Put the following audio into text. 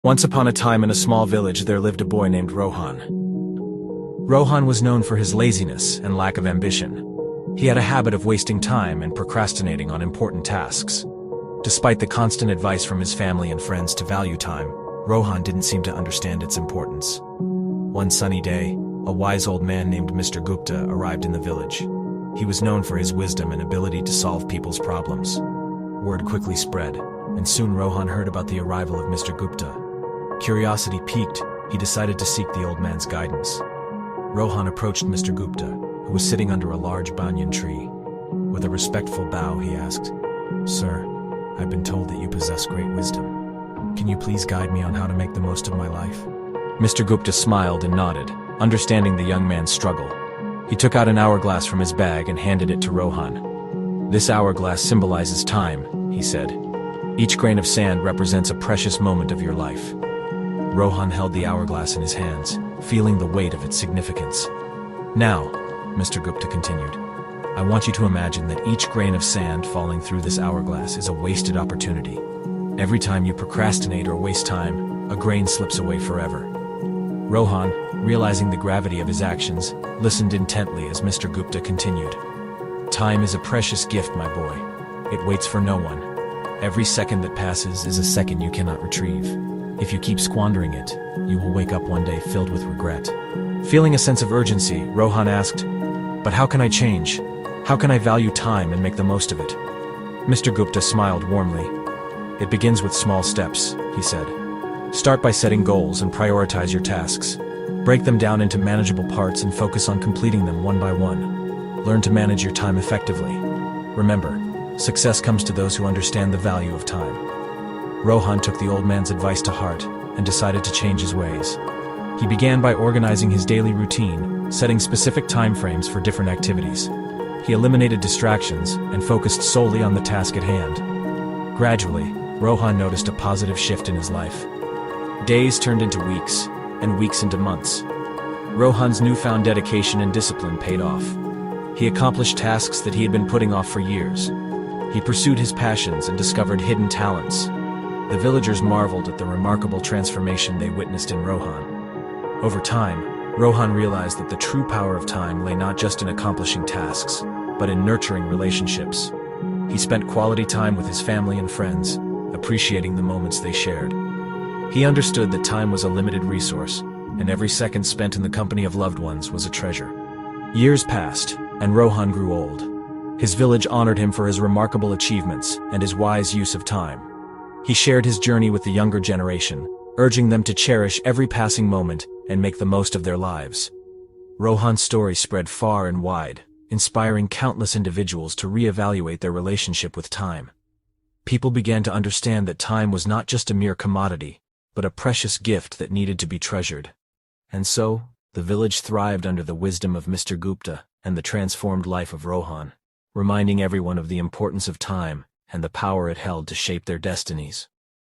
Once upon a time in a small village there lived a boy named Rohan. Rohan was known for his laziness and lack of ambition. He had a habit of wasting time and procrastinating on important tasks. Despite the constant advice from his family and friends to value time, Rohan didn't seem to understand its importance. One sunny day, a wise old man named Mr. Gupta arrived in the village. He was known for his wisdom and ability to solve people's problems. Word quickly spread, and soon Rohan heard about the arrival of Mr. Gupta. Curiosity piqued, he decided to seek the old man's guidance. Rohan approached Mr. Gupta, who was sitting under a large banyan tree. With a respectful bow, he asked, "Sir, I've been told that you possess great wisdom. Can you please guide me on how to make the most of my life?" Mr. Gupta smiled and nodded, understanding the young man's struggle. He took out an hourglass from his bag and handed it to Rohan. "This hourglass symbolizes time," he said. "Each grain of sand represents a precious moment of your life." Rohan held the hourglass in his hands, feeling the weight of its significance. "Now," Mr. Gupta continued, "I want you to imagine that each grain of sand falling through this hourglass is a wasted opportunity. Every time you procrastinate or waste time, a grain slips away forever." Rohan, realizing the gravity of his actions, listened intently as Mr. Gupta continued. "Time is a precious gift, my boy. It waits for no one. Every second that passes is a second you cannot retrieve. If you keep squandering it, you will wake up one day filled with regret." Feeling a sense of urgency, Rohan asked, "But how can I change? How can I value time and make the most of it?" Mr. Gupta smiled warmly. "It begins with small steps," he said. "Start by setting goals and prioritize your tasks. Break them down into manageable parts and focus on completing them one by one. Learn to manage your time effectively. Remember, success comes to those who understand the value of time." Rohan took the old man's advice to heart and decided to change his ways. He began by organizing his daily routine, setting specific time frames for different activities. He eliminated distractions and focused solely on the task at hand. Gradually, Rohan noticed a positive shift in his life. Days turned into weeks, and weeks into months. Rohan's newfound dedication and discipline paid off. He accomplished tasks that he had been putting off for years. He pursued his passions and discovered hidden talents. The villagers marveled at the remarkable transformation they witnessed in Rohan. Over time, Rohan realized that the true power of time lay not just in accomplishing tasks, but in nurturing relationships. He spent quality time with his family and friends, appreciating the moments they shared. He understood that time was a limited resource, and every second spent in the company of loved ones was a treasure. Years passed, and Rohan grew old. His village honored him for his remarkable achievements and his wise use of time. He shared his journey with the younger generation, urging them to cherish every passing moment and make the most of their lives. Rohan's story spread far and wide, inspiring countless individuals to reevaluate their relationship with time. People began to understand that time was not just a mere commodity, but a precious gift that needed to be treasured. And so, the village thrived under the wisdom of Mr. Gupta and the transformed life of Rohan, reminding everyone of the importance of time and the power it held to shape their destinies.